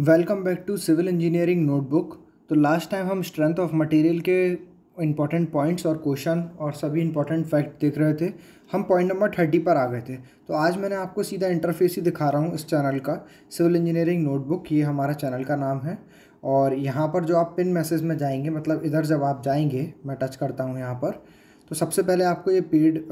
Welcome back to civil engineering notebook. तो last time हम strength of material के important points और question और सभी इंपॉर्टेंट फैक्ट देख रहे थे। हम पॉइंट नंबर 30 पर आ गए थे। तो आज मैंने आपको सीधा इंटरफेस ही दिखा रहा हूँ इस चैनल का, सिविल इंजीनियरिंग नोटबुक, ये हमारा चैनल का नाम है। और यहाँ पर जो आप पिन मैसेज में जाएंगे, मतलब इधर जब आप जाएंगे, मैं टच करता हूँ यहाँ पर, तो सबसे पहले आपको ये पेड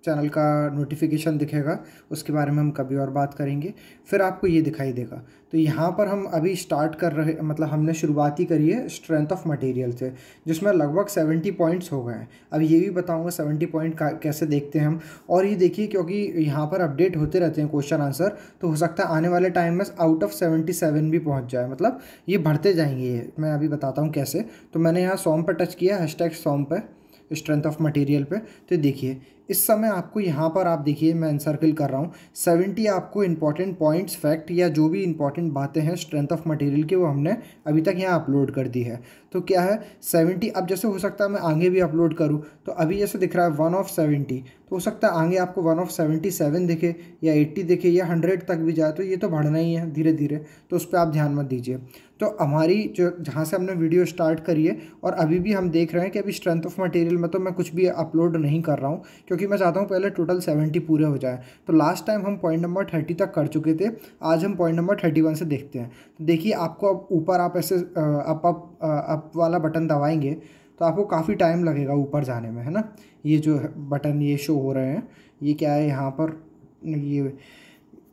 चैनल का नोटिफिकेशन दिखेगा। उसके बारे में हम कभी और बात करेंगे। फिर आपको ये दिखाई देगा। तो यहाँ पर हम अभी स्टार्ट कर रहे, मतलब हमने शुरुआत ही करी है स्ट्रेंथ ऑफ मटेरियल से, जिसमें लगभग 70 पॉइंट्स हो गए हैं। अब ये भी बताऊँगा 70 पॉइंट कैसे देखते हैं हम। और ये देखिए, क्योंकि यहाँ पर अपडेट होते रहते हैं क्वेश्चन आंसर, तो हो सकता है आने वाले टाइम में आउट ऑफ 77 भी पहुँच जाए। मतलब ये बढ़ते जाएंगे। ये मैं अभी बताता हूँ कैसे। तो मैंने यहाँ सॉम पर टच किया, हैशटैग सॉम पे, स्ट्रेंथ ऑफ मटेरियल पे। तो देखिए इस समय आपको यहाँ पर, आप देखिए मैं एनसर्किल कर रहा हूँ, 70 आपको इंपॉर्टेंट पॉइंट्स, फैक्ट या जो भी इंपॉर्टेंट बातें हैं स्ट्रेंथ ऑफ मटेरियल की, वो हमने अभी तक यहाँ अपलोड कर दी है। तो क्या है 70। अब जैसे हो सकता है मैं आगे भी अपलोड करूँ, तो अभी जैसे दिख रहा है 1 ऑफ 70, तो हो सकता है आगे आपको 1 ऑफ 77 दिखे या 80 दिखे या 100 तक भी जाए। तो ये तो बढ़ना ही है धीरे धीरे, तो उस पर आप ध्यान मत दीजिए। तो हमारी जो जहाँ से हमने वीडियो स्टार्ट करी है, और अभी भी हम देख रहे हैं कि अभी स्ट्रेंथ ऑफ मटेरियल में तो मैं कुछ भी अपलोड नहीं कर रहा हूँ, क्योंकि मैं चाहता हूँ पहले टोटल 70 पूरे हो जाए। तो लास्ट टाइम हम पॉइंट नंबर 30 तक कर चुके थे। आज हम पॉइंट नंबर 31 से देखते हैं। तो देखिए आपको अब ऊपर आप ऐसे अप वाला बटन दबाएंगे तो आपको काफ़ी टाइम लगेगा ऊपर जाने में, है ना। ये जो बटन ये शो हो रहे हैं, ये क्या है, यहाँ पर ये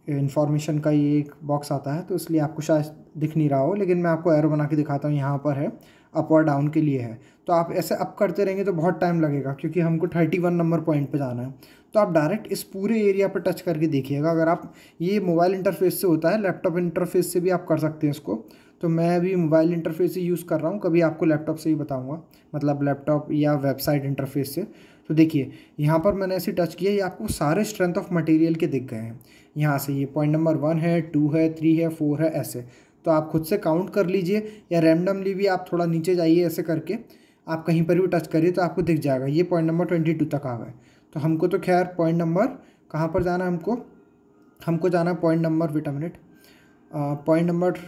इन्फॉर्मेशन का ये एक बॉक्स आता है, तो इसलिए आपको शायद दिख नहीं रहा हो, लेकिन मैं आपको एरो बना के दिखाता हूँ। यहाँ पर है, अप और डाउन के लिए है। तो आप ऐसे अप करते रहेंगे तो बहुत टाइम लगेगा, क्योंकि हमको 31 नंबर पॉइंट पे जाना है। तो आप डायरेक्ट इस पूरे एरिया पर टच करके देखिएगा। अगर आप, ये मोबाइल इंटरफेस से होता है, लैपटॉप इंटरफेस से भी आप कर सकते हैं इसको। तो मैं अभी मोबाइल इंटरफेस ही यूज़ कर रहा हूँ, कभी आपको लैपटॉप से ही बताऊँगा, मतलब लैपटॉप या वेबसाइट इंटरफेस से। तो देखिए यहाँ पर मैंने ऐसे टच किया, ये आपको सारे स्ट्रेंथ ऑफ मटेरियल के दिख गए हैं। यहाँ से ये पॉइंट नंबर 1 है, 2 है, 3 है, 4 है, ऐसे। तो आप खुद से काउंट कर लीजिए, या रैंडमली भी आप थोड़ा नीचे जाइए, ऐसे करके आप कहीं पर भी टच करिए तो आपको दिख जाएगा। ये पॉइंट नंबर 22 तक आ गए। तो हमको तो खैर पॉइंट नंबर, कहाँ पर जाना है हमको जाना है point number, wait a minute, point number,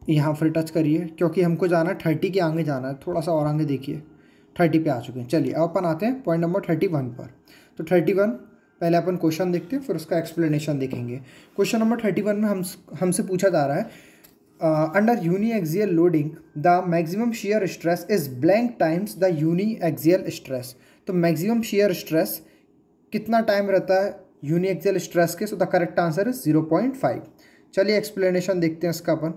यहाँ पर टच करिए, क्योंकि हमको जाना है 30 के आगे जाना है। थोड़ा सा और आगे देखिए, 30 पे आ चुके हैं। चलिए अब अपन आते हैं पॉइंट नंबर 31 पर। तो 31 पहले अपन क्वेश्चन देखते हैं, फिर उसका एक्सप्लेनेशन देखेंगे। क्वेश्चन नंबर 31 में हमसे पूछा जा रहा है, under uniaxial loading the maximum shear stress is blank times the uniaxial stress. तो मैक्सिमम शियर स्ट्रेस कितना टाइम रहता है यूनी एक्सियल स्ट्रेस के? So the correct answer is 0.5। चलिए एक्सप्लेनेशन देखते हैं इसका अपन।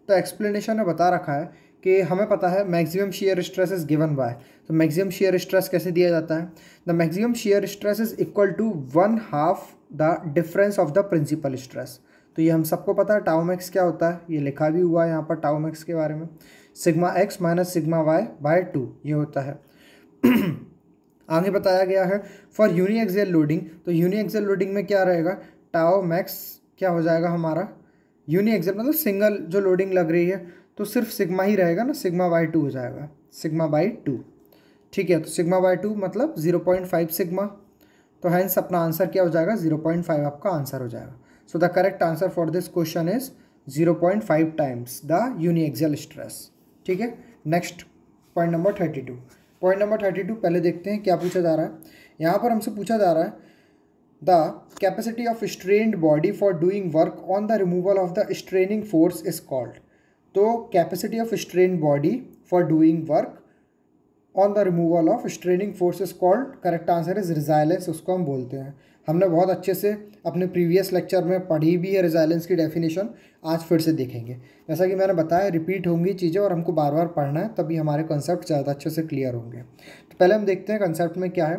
तो एक्सप्लेनेशन में बता रखा है कि हमें पता है maximum shear stress is given by. तो मैक्सिमम शियर स्ट्रेस कैसे दिया जाता है? The maximum shear stress is equal to 1/2 the difference of the principal stress. तो ये हम सबको पता है, टाउ मैक्स क्या होता है, ये लिखा भी हुआ है यहाँ पर टाउ मैक्स के बारे में, sigma x minus sigma y by 2 ये होता है। आगे बताया गया है फॉर यूनी एक्सियल लोडिंग। तो यूनी एक्सियल लोडिंग में क्या रहेगा, टाउ मैक्स क्या हो जाएगा हमारा, यूनी एक्सियल मतलब सिंगल जो लोडिंग लग रही है, तो सिर्फ सिग्मा ही रहेगा ना, सिग्मा बाई 2 हो जाएगा, सिग्मा बाई 2। ठीक है, तो सिग्मा बाई 2 मतलब 0.5 सिग्मा। तो हैंस अपना आंसर क्या हो जाएगा, 0.5 आपका आंसर हो जाएगा। So the correct answer for this question is 0.5 times the uniaxial stress. ठीक है, next point number 32। Point number 32 पहले देखते हैं क्या पूछा जा रहा है। यहाँ पर हमसे पूछा जा रहा है, the capacity of strained body for doing work on the removal of the straining force is called। तो capacity of strained body for doing work on the removal of straining force is called, correct answer is resilience, उसको हम बोलते हैं। हमने बहुत अच्छे से अपने प्रीवियस लेक्चर में पढ़ी भी है रेजिलियंस की डेफिनेशन, आज फिर से देखेंगे। जैसा कि मैंने बताया, रिपीट होंगी चीज़ें और हमको बार बार पढ़ना है, तभी हमारे कंसेप्ट ज़्यादा अच्छे से क्लियर होंगे। तो पहले हम देखते हैं कंसेप्ट में क्या है।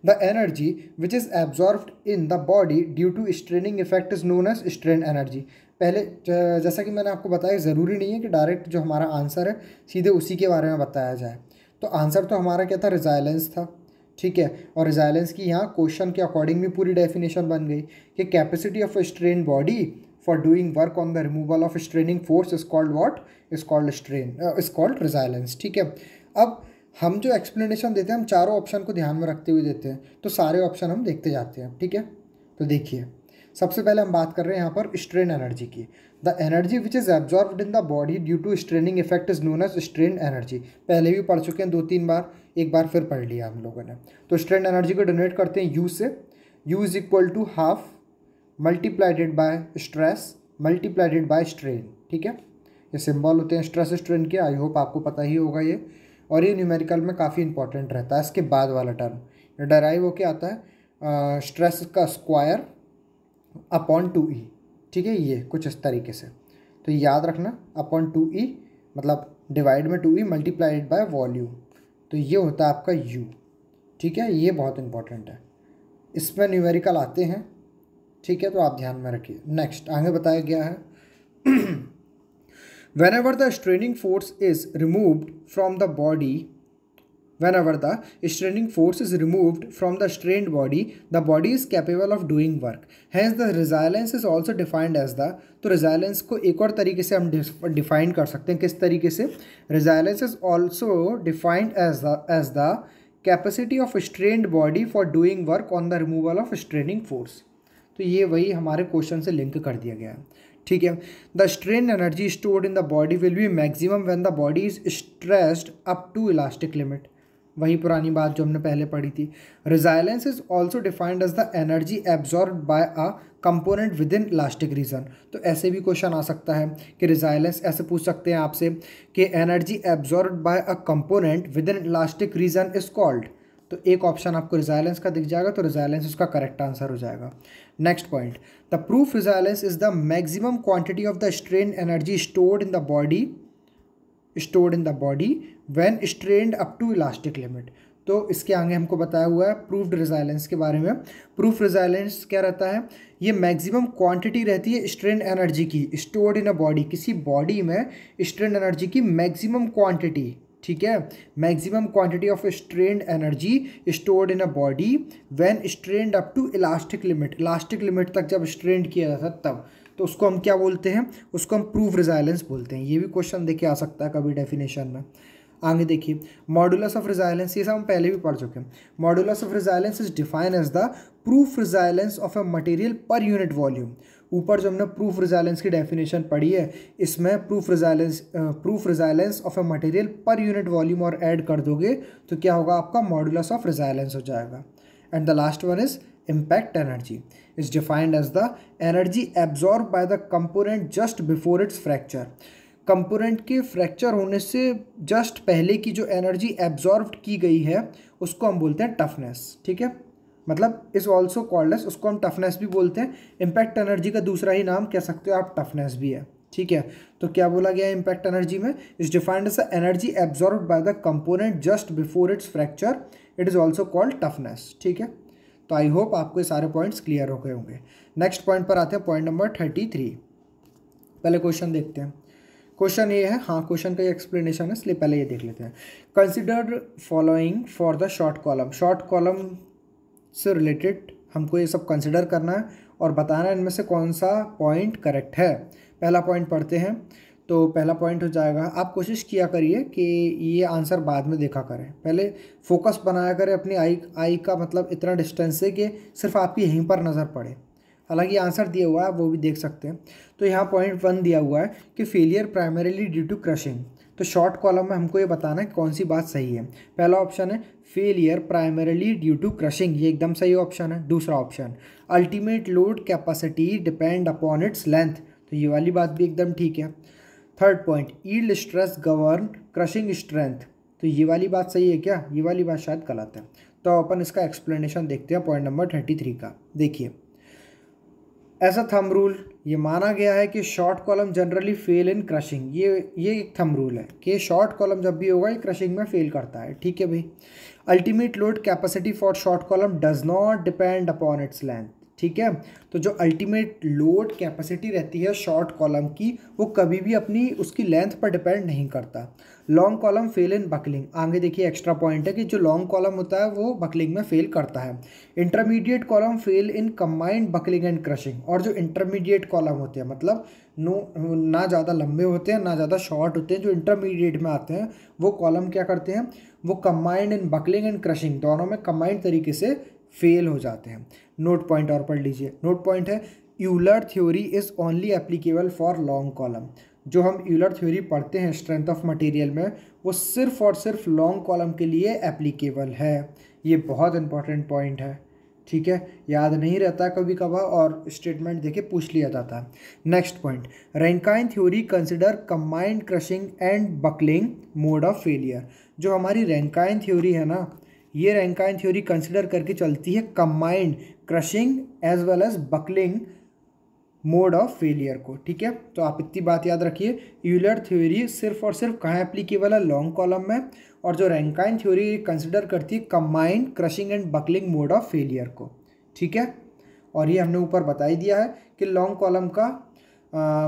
The energy which is absorbed in the body due to straining effect is known as strain energy. पहले जैसा कि मैंने आपको बताया, ज़रूरी नहीं है कि डायरेक्ट जो हमारा आंसर है सीधे उसी के बारे में बताया जाए। तो आंसर तो हमारा क्या था, रेजिलियंस था। ठीक है, और रेजिलियंस की यहाँ क्वेश्चन के अकॉर्डिंग भी पूरी डेफिनेशन बन गई कि capacity of strain body for doing work on the removal of straining force is called what, is called strain, is called resilience. ठीक है, अब हम जो एक्सप्लेनेशन देते हैं, हम चारों ऑप्शन को ध्यान में रखते हुए देते हैं, तो सारे ऑप्शन हम देखते जाते हैं। ठीक है, तो देखिए सबसे पहले हम बात कर रहे हैं यहाँ पर स्ट्रेन एनर्जी की। The energy which is absorbed in the body due to straining effect is known as strain energy. पहले भी पढ़ चुके हैं 2-3 बार, एक बार फिर पढ़ लिया हम लोगों ने। तो स्ट्रेन एनर्जी को डोनेट करते हैं यू से। U is equal to half multiplied by stress multiplied by strain. ठीक है, ये सिंबल होते हैं स्ट्रेस स्ट्रेन के, आई होप आपको पता ही होगा ये। और ये न्यूमेरिकल में काफ़ी इंपॉर्टेंट रहता है। इसके बाद वाला टर्म ये डराइव होके आता है स्ट्रेस का स्क्वायर अपॉन 2e। ठीक है, ये कुछ इस तरीके से, तो याद रखना अपॉन 2e मतलब डिवाइड में 2e मल्टीप्लाइड बाय वॉल्यूम, तो ये होता है आपका u। ठीक है, ये बहुत इंपॉर्टेंट है, इसमें न्यूमेरिकल आते हैं। ठीक है, तो आप ध्यान में रखिए। नेक्स्ट आगे बताया गया है whenever the straining force is removed from the body whenever the straining force is removed from the strained body, the body is capable of doing work, hence the resilience is also defined as the। तो resilience को एक और तरीके से हम define कर सकते हैं। किस तरीके से? resilience is also defined as the capacity of a strained body for doing work on the removal of straining force। तो ये वही हमारे क्वेश्चन से लिंक कर दिया गया है। ठीक है, the strain energy stored in the body will be maximum when the body is stressed up to elastic limit. वही पुरानी बात जो हमने पहले पढ़ी थी। Resilience is also defined as the energy absorb by a component within elastic region. तो ऐसे भी क्वेश्चन आ सकता है कि रिजाइलेंस ऐसे पूछ सकते हैं आपसे कि energy absorb by a component within elastic region is called. तो एक ऑप्शन आपको रिजाइलेंस का दिख जाएगा, तो रिजाइलेंस उसका करेक्ट आंसर हो जाएगा। Next point, the proof resilience is the maximum quantity of the strain energy stored in the body when strained up to elastic limit. तो इसके आगे हमको बताया हुआ है प्रूफ्ड रिजाइलेंस के बारे में। प्रूफ रिजाइलेंस क्या रहता है? ये मैक्सिमम क्वांटिटी रहती है स्ट्रेन एनर्जी की स्टोर्ड इन अ बॉडी। किसी बॉडी में स्ट्रेन एनर्जी की मैक्सिमम क्वांटिटी, ठीक है, maximum quantity of strained energy stored in a body when strained up to elastic limit. Elastic limit तक जब स्ट्रेन्ड किया जाता है तब, तो उसको हम क्या बोलते हैं? उसको हम प्रूफ रिजाइलेंस बोलते हैं। ये भी क्वेश्चन देखिए आ सकता है कभी डेफिनेशन में। आगे देखिए, मॉडुलस ऑफ रिजाइलेंस, ये सब हम पहले भी पढ़ चुके हैं। Modulus of resilience is defined as the proof resilience of a material per unit volume. ऊपर जो हमने प्रूफ रिजाइलेंस की डेफिनेशन पढ़ी है, इसमें proof resilience of a material per unit volume और ऐड कर दोगे तो क्या होगा? आपका मॉडुलस ऑफ रिजाइलेंस हो जाएगा। And the last one is impact energy is defined as the energy absorb by the component just before its fracture. Component के फ्रैक्चर होने से जस्ट पहले की जो एनर्जी एब्जॉर्ब की गई है उसको हम बोलते हैं टफनेस। ठीक है, मतलब इज ऑल्सो कॉल्ड एज, उसको हम टफनेस भी बोलते हैं। इम्पैक्ट एनर्जी का दूसरा ही नाम कह सकते हो आप टफनेस भी है। ठीक है, तो क्या बोला गया है इम्पैक्ट एनर्जी में? Is defined as the energy absorb by the component just before its fracture, it is also called toughness. ठीक है, तो आई होप आपको ये सारे पॉइंट्स क्लियर हो गए होंगे। नेक्स्ट पॉइंट पर आते हैं, पॉइंट नंबर 33। पहले क्वेश्चन देखते हैं। क्वेश्चन ये है, हाँ क्वेश्चन का एक्सप्लेनेशन है इसलिए पहले ये देख लेते हैं। Consider following for the short column. Short column से रिलेटेड हमको ये सब कंसिडर करना है और बताना है इनमें से कौन सा पॉइंट करेक्ट है। पहला पॉइंट पढ़ते हैं। तो पहला पॉइंट हो जाएगा, आप कोशिश किया करिए कि ये आंसर बाद में देखा करें, पहले फोकस बनाया करें अपनी आई का, मतलब इतना डिस्टेंस से कि सिर्फ आपकी यहीं पर नज़र पड़े। हालांकि आंसर दिया हुआ है वो भी देख सकते हैं। तो यहाँ पॉइंट 1 दिया हुआ है कि failure primarily due to crushing. तो शॉर्ट कॉलम में हमको ये बताना है कौन सी बात सही है। पहला ऑप्शन है failure primarily due to crushing, ये एकदम सही ऑप्शन है। दूसरा option ultimate load capacity depend upon its length, तो ये वाली बात भी एकदम ठीक है। Third point yield stress govern crushing strength, तो ये वाली बात सही है क्या? ये वाली बात शायद गलत है। तो अपन इसका एक्सप्लेनेशन देखते हैं पॉइंट नंबर 33 का। देखिए, एज अ थंब रूल ये माना गया है कि शॉर्ट कॉलम जनरली फेल इन क्रशिंग। ये एक थंब रूल है कि शॉर्ट कॉलम जब भी होगा ये क्रशिंग में फेल करता है। ठीक है भाई। Ultimate load capacity for short column does not depend upon its length. ठीक है, तो जो अल्टीमेट लोड कैपेसिटी रहती है शॉर्ट कॉलम की वो कभी भी अपनी उसकी लेंथ पर डिपेंड नहीं करता। लॉन्ग कॉलम फेल इन बकलिंग, आगे देखिए एक्स्ट्रा पॉइंट है कि जो लॉन्ग कॉलम होता है वो बकलिंग में फेल करता है। Intermediate column fail in combined buckling and crushing, और जो इंटरमीडिएट कॉलम होते हैं मतलब ना ज़्यादा लंबे होते हैं ना ज़्यादा शॉर्ट होते हैं, जो इंटरमीडिएट में आते हैं वो कॉलम क्या करते हैं? वो combined in buckling and crushing दोनों में कंबाइंड तरीके से फेल हो जाते हैं। नोट पॉइंट और पढ़ लीजिए। नोट पॉइंट है Euler theory is only applicable for long column. जो हम यूलर थ्योरी पढ़ते हैं स्ट्रेंथ ऑफ मटेरियल में, वो सिर्फ और सिर्फ लॉन्ग कॉलम के लिए एप्लीकेबल है। ये बहुत इंपॉर्टेंट पॉइंट है, ठीक है, याद नहीं रहता कभी कभार और स्टेटमेंट देके पूछ लिया जाता है। Next point, Rankine theory consider combined crushing and buckling mode of failure. जो हमारी रैंकाइन थ्योरी है ना, ये रैंकाइन थ्योरी कंसिडर करके चलती है combined crushing as well as buckling mode of failure को, ठीक है। तो आप इतनी बात याद रखिए, यूलर थ्योरी सिर्फ और सिर्फ कहाँ एप्लीकेबल है, लॉन्ग कॉलम में, और जो रैंकाइन थ्योरी कंसिडर करती है combined crushing and buckling mode of failure को, ठीक है। और ये हमने ऊपर बता ही दिया है कि लॉन्ग कॉलम का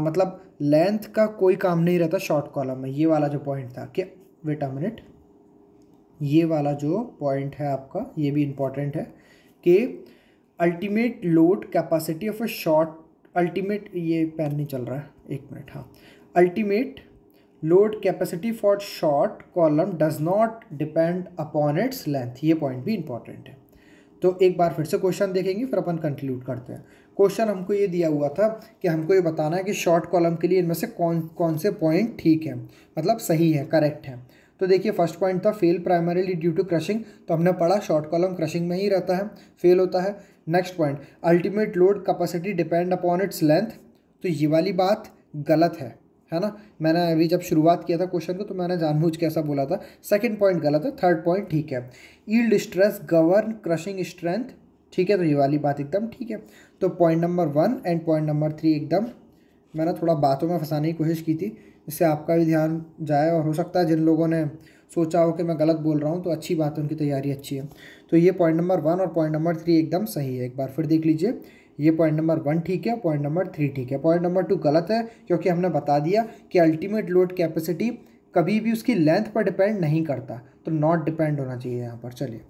मतलब लेंथ का कोई काम नहीं रहता शॉर्ट कॉलम में। ये वाला जो पॉइंट था कि वेट अ मिनट, ये वाला जो पॉइंट है आपका, ये भी इम्पॉर्टेंट है कि ultimate load capacity of a short ultimate, ये पेन नहीं चल रहा है, एक मिनट, हाँ, ultimate load capacity for short column does not depend upon its length. ये पॉइंट भी इंपॉर्टेंट है। तो एक बार फिर से क्वेश्चन देखेंगे, फिर अपन कंक्लूड करते हैं। क्वेश्चन हमको ये दिया हुआ था कि हमको ये बताना है कि शॉर्ट कॉलम के लिए इनमें से कौन कौन से पॉइंट ठीक है, मतलब सही है, करेक्ट है। तो देखिए फर्स्ट पॉइंट था fail primarily due to crushing, तो हमने पढ़ा शॉर्ट कॉलम क्रशिंग में ही रहता है, फेल होता है। Next point, ultimate load capacity depend upon its length, तो ये वाली बात गलत है ना। मैंने अभी जब शुरुआत किया था क्वेश्चन को तो मैंने जानबूझ के ऐसा बोला था। सेकंड पॉइंट गलत है, थर्ड पॉइंट ठीक है। Yield stress govern crushing strength, ठीक है, तो ये वाली बात एकदम ठीक है। तो point number 1 and point number 3 एकदम, मैंने थोड़ा बातों में फंसाने की कोशिश की थी, इससे आपका भी ध्यान जाए, और हो सकता है जिन लोगों ने सोचा हो कि मैं गलत बोल रहा हूँ तो अच्छी बात है, उनकी तैयारी अच्छी है। तो ये पॉइंट नंबर 1 और पॉइंट नंबर 3 एकदम सही है। एक बार फिर देख लीजिए, ये पॉइंट नंबर 1 ठीक है, पॉइंट नंबर 3 ठीक है। पॉइंट नंबर 2 गलत है, क्योंकि हमने बता दिया कि अल्टीमेट लोड कैपेसिटी कभी भी उसकी लेंथ पर डिपेंड नहीं करता, तो नॉट डिपेंड होना चाहिए यहाँ पर। चलिए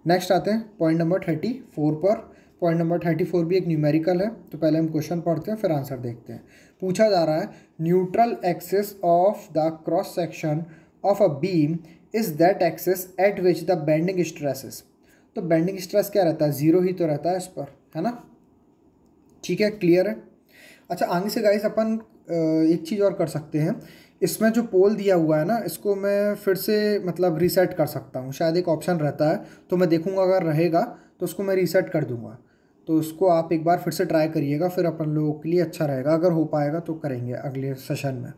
नेक्स्ट आते हैं पॉइंट नंबर 34 पर। पॉइंट नंबर 34 भी एक न्यूमेरिकल है, तो पहले हम क्वेश्चन पढ़ते हैं फिर आंसर देखते हैं। पूछा जा रहा है, neutral axis of the cross section of a beam is that axis at which the bending stress is. तो बेंडिंग स्ट्रेस क्या रहता है, जीरो ही तो रहता है इस पर, है ना, ठीक है, क्लियर है। अच्छा आगे से गाइस अपन एक चीज़ और कर सकते हैं, इसमें जो पोल दिया हुआ है ना, इसको मैं फिर से मतलब रीसेट कर सकता हूँ, शायद एक ऑप्शन रहता है, तो मैं देखूँगा अगर रहेगा तो उसको मैं रीसेट कर दूँगा। तो उसको आप एक बार फिर से ट्राई करिएगा, फिर अपन लोगों के लिए अच्छा रहेगा, अगर हो पाएगा तो करेंगे अगले सेशन में।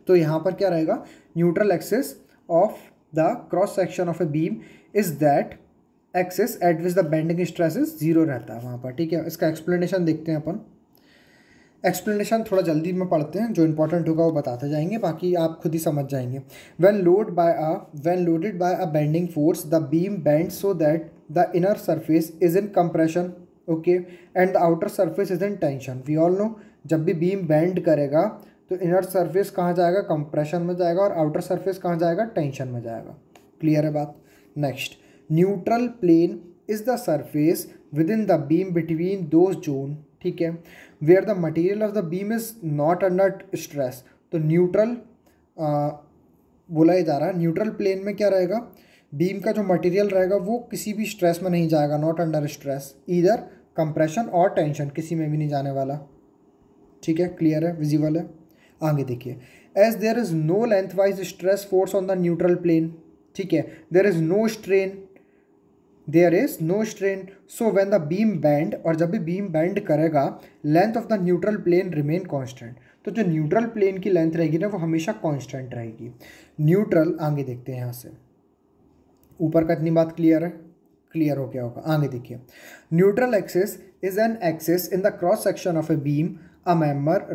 तो यहाँ पर क्या रहेगा, neutral axis of the cross section of a beam is that axis at which the bending stress is zero रहता है वहाँ पर, ठीक है। इसका एक्सप्लेनेशन देखते हैं अपन। एक्सप्लेनेशन थोड़ा जल्दी में पढ़ते हैं, जो इंपॉर्टेंट होगा वो बताते जाएंगे, बाकी आप खुद ही समझ जाएंगे। When loaded by a bending force the beam bend so that the inner surface is in compression, okay, and the outer surface is in tension. We all know जब भी बीम बेंड करेगा तो इनर सरफेस कहाँ जाएगा, compression में जाएगा, और outer surface कहाँ जाएगा, टेंशन में जाएगा। क्लियर है बात। Next, neutral plane is the surface within the beam between those zone, ठीक है, where the material of the beam is not under stress. तो न्यूट्रल बोला जा रहा है, न्यूट्रल प्लेन में क्या रहेगा, बीम का जो मटेरियल रहेगा वो किसी भी स्ट्रेस में नहीं जाएगा, not under stress, either compression और टेंशन, किसी में भी नहीं जाने वाला, ठीक है, क्लियर है, विजिबल है। आगे देखिए, as there is no lengthwise stress force on the neutral plane, ठीक है, there is no strain so when the beam bend, और जब भी बीम बेंड करेगा length of the neutral plane remain constant. तो जो न्यूट्रल प्लेन की length रहेगी ना वो हमेशा कांस्टेंट रहेगी। न्यूट्रल, आगे देखते हैं यहाँ से, ऊपर का इतनी बात क्लियर है, क्लियर हो गया होगा। आगे देखिए, neutral axis is an axis in the cross section of a beam a member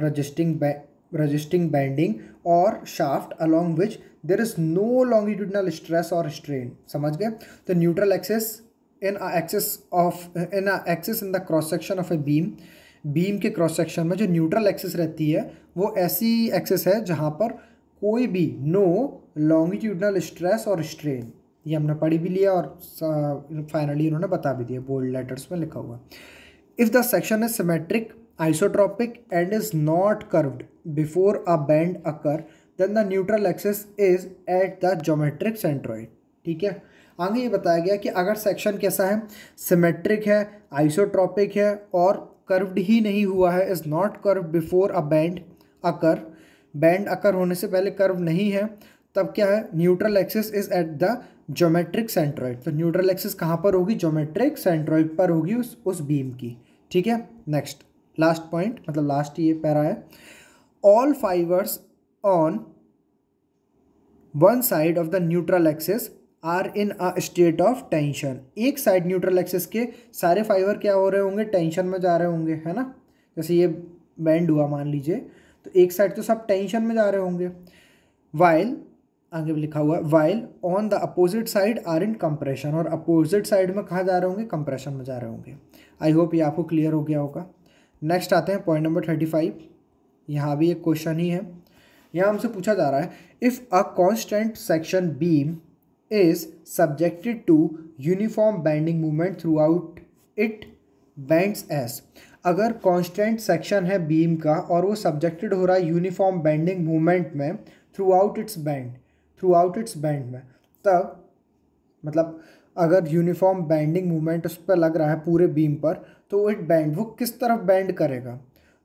resisting bending or shaft along which there is no longitudinal stress or strain। समझ गए। तो neutral axis in axis in the cross section of a beam के cross section में जो neutral axis रहती है वो ऐसी एक्सिस है जहाँ पर कोई भी नो लॉन्गिट्यूडनल स्ट्रेस और स्ट्रेन, ये हमने पढ़ी भी लिया और फाइनली इन्होंने बता भी दिया, बोल्ड लेटर्स में लिखा हुआ। If the section is symmetric isotropic and is not curved before a bend occur then the neutral axis is at the geometric centroid, ठीक है। आगे ये बताया गया कि अगर सेक्शन कैसा है, सिमेट्रिक है, आइसोट्रॉपिक है और कर्व्ड ही नहीं हुआ है, is not curve before a bend occur, bend occur होने से पहले कर्व नहीं है, तब क्या है, neutral axis is at the geometric centroid. तो न्यूट्रल एक्सिस कहाँ पर होगी, ज्योमेट्रिक सेंट्रॉइड पर होगी उस बीम की। ठीक है, नेक्स्ट लास्ट पॉइंट, मतलब लास्ट ये पैरा है, all fibres on one side of the neutral axis are in a state of tension. एक साइड न्यूट्रल एक्सिस के सारे फाइबर क्या हो रहे होंगे, टेंशन में जा रहे होंगे, है ना। जैसे ये बैंड हुआ मान लीजिए, तो एक साइड तो सब टेंशन में जा रहे होंगे, वाइल आगे लिखा हुआ है while on the opposite side are in compression, और अपोजिट साइड में कहाँ जा रहे होंगे, कंप्रेशन में जा रहे होंगे। आई होप ये आपको क्लियर हो गया होगा। नेक्स्ट आते हैं पॉइंट नंबर 35। यहाँ भी एक क्वेश्चन ही है। यहाँ हमसे पूछा जा रहा है, if a constant section beam is subjected to uniform bending movement throughout it bends as. अगर कांस्टेंट सेक्शन है बीम का और वो सब्जेक्टेड हो रहा है यूनिफॉर्म बेंडिंग मूवमेंट में थ्रू आउट इट्स बैंड में, तब मतलब अगर यूनिफॉर्म बेंडिंग मूवमेंट उस पर लग रहा है पूरे बीम पर, तो इट बैंड वो किस तरफ बेंड करेगा।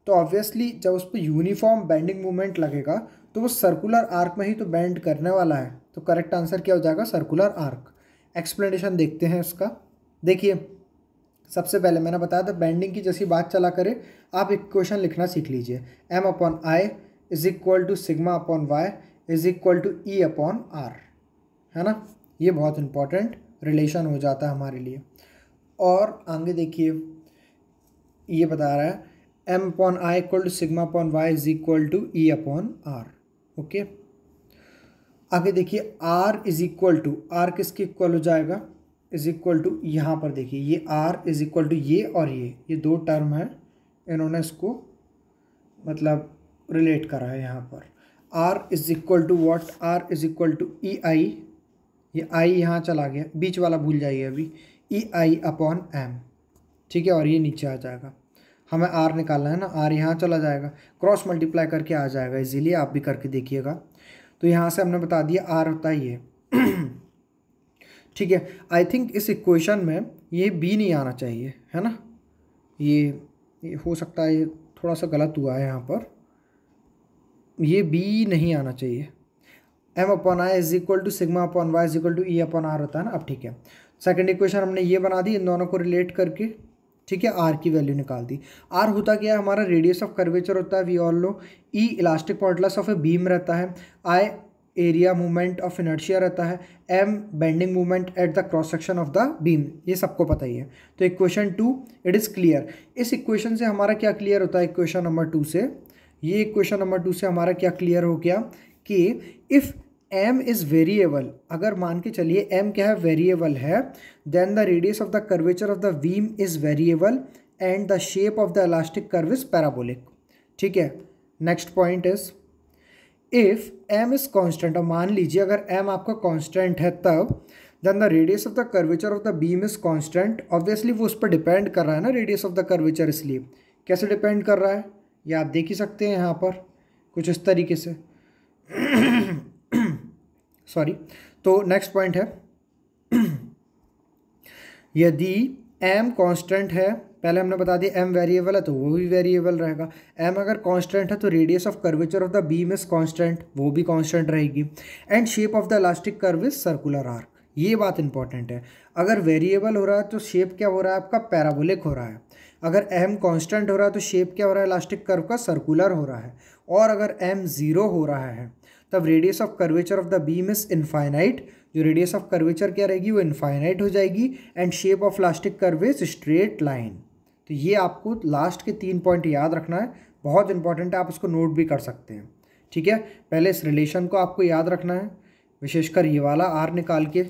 तो ऑब्वियसली जब उस पर यूनिफॉर्म बेंडिंग मूवमेंट लगेगा तो वो सर्कुलर आर्क में ही तो बेंड करने वाला है। तो करेक्ट आंसर क्या हो जाएगा, सर्कुलर आर्क। एक्सप्लेनेशन देखते हैं इसका। देखिए, सबसे पहले मैंने बताया था बेंडिंग की जैसी बात चला करे, आप इक्वेशन लिखना सीख लीजिए, M/I is equal to sigma upon y is equal to E upon R, है ना। ये बहुत इंपॉर्टेंट रिलेशन हो जाता है हमारे लिए। और आगे देखिए, ये बता रहा है M/I equal to sigma upon y is equal to E upon R। Okay, आगे देखिए R is equal to, R किसके इक्वल हो जाएगा, इज इक्वल टू, यहाँ पर देखिए ये R इज इक्वल टू ये और ये दो टर्म है, इन्होंने इसको मतलब रिलेट करा है यहाँ पर। R is equal to what, R is equal to EI, ये I यहाँ चला गया, बीच वाला भूल जाइए अभी, EI अपॉन M। ठीक है, और ये नीचे आ जाएगा, हमें R निकालना है ना, R यहाँ चला जाएगा, क्रॉस मल्टीप्लाई करके आ जाएगा इजीली, आप भी करके देखिएगा। तो यहाँ से हमने बता दिया R होता है ये। ठीक है, आई थिंक इस इक्वेशन में ये B नहीं आना चाहिए, है ना। ये हो सकता है ये थोड़ा सा गलत हुआ है यहाँ पर, ये B नहीं आना चाहिए। M/I is equal to sigma upon y is equal to E upon R होता है ना। अब ठीक है, सेकंड इक्वेशन हमने ये बना दी इन दोनों को रिलेट करके। ठीक है, R की वैल्यू निकाल दी। R होता क्या है, हमारा रेडियस ऑफ कर्वेचर होता है, we all know. E elastic modulus of a beam रहता है, I area movement of inertia रहता है, M bending movement at the cross section of the beam, ये सबको पता ही है। तो इक्वेशन 2 इट इज़ क्लियर। इस इक्वेशन से हमारा क्या क्लियर होता है, इक्वेशन नंबर 2 से, ये इक्वेशन नंबर 2 से हमारा क्या क्लियर हो गया कि इफ़ M इज़ वेरिएबल, अगर मान के चलिए M क्या है, वेरिएबल है, then the radius of the curvature of the beam is variable and the shape of the elastic curve is parabolic. ठीक है, next point is if M is constant, और मान लीजिए अगर M आपका कांस्टेंट है तब then the radius of the curvature of the beam is constant. Obviously वो उस पर डिपेंड कर रहा है ना, रेडियस ऑफ द कर्वेचर, इसलिए कैसे डिपेंड कर रहा है ये आप देख ही सकते हैं यहाँ पर कुछ इस तरीके से। सॉरी, तो नेक्स्ट पॉइंट है, यदि M कांस्टेंट है, पहले हमने बता दिया M वेरिएबल है तो वो भी वेरिएबल रहेगा। M अगर कांस्टेंट है तो radius of curvature of the beam is constant, वो भी कांस्टेंट रहेगी, and shape of the elastic curve is circular arc. ये बात इंपॉर्टेंट है, अगर वेरिएबल हो रहा है तो शेप क्या हो रहा है आपका, पैराबोलिक हो रहा है। अगर M कांस्टेंट हो रहा है तो शेप क्या हो रहा है, इलास्टिक कर्व का सर्कुलर हो रहा है। और अगर M 0 हो रहा है तब radius of curvature of the beam is infinite, जो रेडियस ऑफ कर्वेचर क्या रहेगी, वो इनफाइनाइट हो जाएगी, and shape of elastic curve is straight line. तो ये आपको लास्ट के 3 पॉइंट याद रखना है, बहुत इंपॉर्टेंट है, आप उसको नोट भी कर सकते हैं। ठीक है, पहले इस रिलेशन को आपको याद रखना है, विशेषकर ये वाला R निकाल के,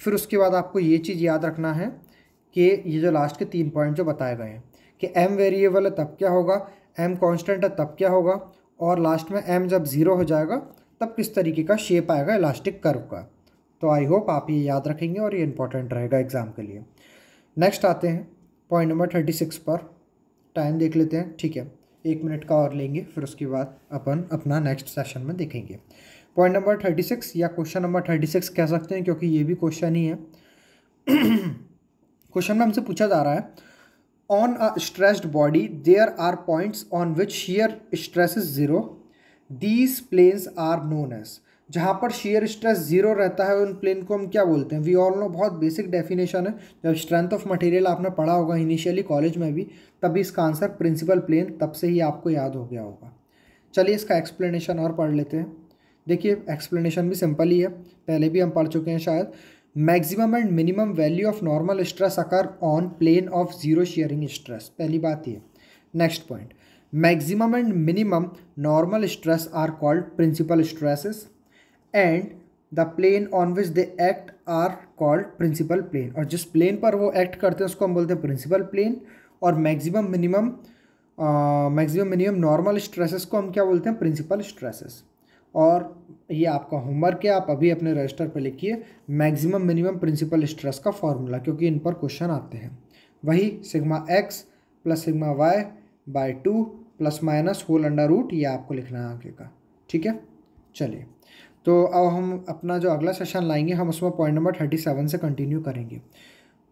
फिर उसके बाद आपको ये चीज़ याद रखना है कि ये जो लास्ट के 3 पॉइंट जो बताए गए हैं कि M वेरिएबल है तब क्या होगा, M कांस्टेंट है तब क्या होगा, और लास्ट में M जब 0 हो जाएगा तब किस तरीके का शेप आएगा इलास्टिक कर्व का। तो आई होप आप ये याद रखेंगे और ये इंपॉर्टेंट रहेगा एग्जाम के लिए। नेक्स्ट आते हैं पॉइंट नंबर 36 पर, टाइम देख लेते हैं। ठीक है, 1 मिनट का और लेंगे, फिर उसके बाद अपन अपना नेक्स्ट सेशन में देखेंगे। पॉइंट नंबर 36 या क्वेश्चन नंबर 36 कह सकते हैं, क्योंकि ये भी क्वेश्चन ही है। क्वेश्चन में हमसे पूछा जा रहा है, on a stressed body there are points on which shear stress is zero, these planes are known as. जहाँ पर shear स्ट्रेस ज़ीरो रहता है उन प्लेन को हम क्या बोलते हैं? वी ऑल नो, बहुत बेसिक डेफिनेशन है, जब स्ट्रेंथ ऑफ मटेरियल आपने पढ़ा होगा इनिशियली कॉलेज में भी, तभी इसका आंसर प्रिंसिपल प्लेन तब से ही आपको याद हो गया होगा। चलिए इसका एक्सप्लेनेशन और पढ़ लेते हैं। देखिए एक्सप्लेनेशन भी सिंपल ही है, पहले भी हम पढ़ चुके हैं शायद। Maximum and minimum value of normal stress occur on plane of zero shearing stress, पहली बात ये। Next point, maximum and minimum normal stress are called principal stresses and the plane on which they act are called principal plane. और जिस plane पर वो act करते हैं उसको हम बोलते हैं प्रिंसिपल प्लेन, और मैक्सिमम मिनिमम नॉर्मल स्ट्रेसेस को हम क्या बोलते हैं? Principal stresses. और ये आपका होमवर्क है, आप अभी अपने रजिस्टर पर लिखिए मैक्सिमम मिनिमम प्रिंसिपल स्ट्रेस का फॉर्मूला, क्योंकि इन पर क्वेश्चन आते हैं। वही sigma x plus sigma y by 2 plus minus whole under root, ये आपको लिखना है आगे का। ठीक है, चलिए तो अब हम अपना जो अगला सेशन लाएंगे हम उसमें पॉइंट नंबर 37 से कंटिन्यू करेंगे।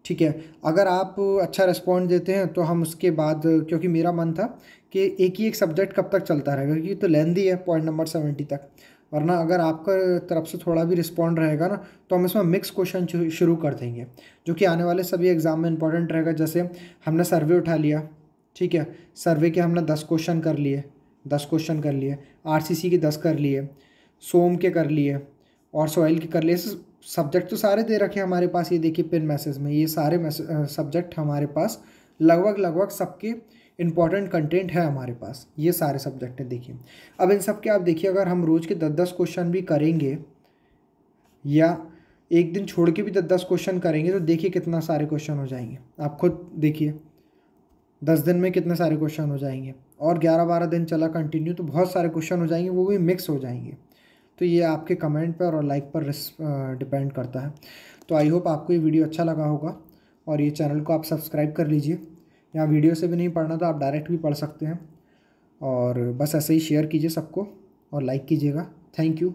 ठीक है, अगर आप अच्छा रिस्पॉन्ड देते हैं तो हम उसके बाद, क्योंकि मेरा मन था कि एक ही एक सब्जेक्ट कब तक चलता रहेगा, क्योंकि तो लेंदी है पॉइंट नंबर 70 तक, वरना अगर आपका तरफ से थोड़ा भी रिस्पॉन्ड रहेगा ना तो हम इसमें मिक्स क्वेश्चन शुरू कर देंगे, जो कि आने वाले सभी एग्जाम में इंपॉर्टेंट रहेगा। जैसे हमने सर्वे उठा लिया, ठीक है, सर्वे के हमने 10 क्वेश्चन कर लिए, 10 क्वेश्चन कर लिए, आरसीसी के 10 कर लिए, सोम के कर लिए और सॉइल के कर लिए। सब्जेक्ट तो सारे दे रखे हमारे पास, ये देखिए पिन मैसेज में ये सारे सब्जेक्ट हमारे पास लगभग सबके इंपॉर्टेंट कंटेंट है हमारे पास, ये सारे सब्जेक्ट हैं। देखिए अब इन सब के आप देखिए, अगर हम रोज़ के 10-10 क्वेश्चन भी करेंगे या एक दिन छोड़ के भी 10-10 क्वेश्चन करेंगे तो देखिए कितना सारे क्वेश्चन हो जाएंगे। आप खुद देखिए 10 दिन में कितने सारे क्वेश्चन हो जाएंगे, और 11-12 दिन चला कंटिन्यू तो बहुत सारे क्वेश्चन हो जाएंगे, वो भी मिक्स हो जाएंगे। तो ये आपके कमेंट पर और लाइक पर डिपेंड करता है। तो आई होप आपको ये वीडियो अच्छा लगा होगा, और ये चैनल को आप सब्सक्राइब कर लीजिए। यहाँ वीडियो से भी नहीं पढ़ना तो आप डायरेक्ट भी पढ़ सकते हैं, और बस ऐसे ही शेयर कीजिए सबको और लाइक कीजिएगा। Thank you.